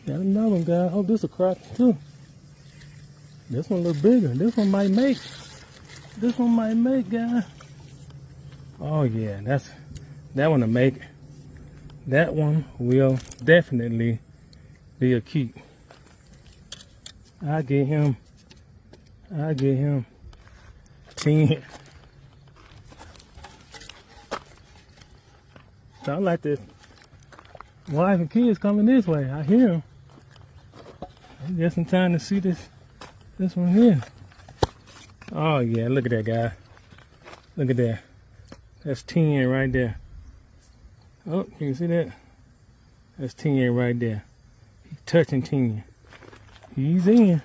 Got another one, guys. Oh, this is a crappie too. This one a little bigger. This one might make. This one might make, guys. Oh yeah, that one to make. That one will definitely be a keep. I get him 10. Sound like this wife and kids coming this way. I hear them. Just in time to see this one here. Oh yeah, look at that, guy. Look at that. That's 10 right there. Oh, you can see that? That's 10 right there. He's touching 10. He's in.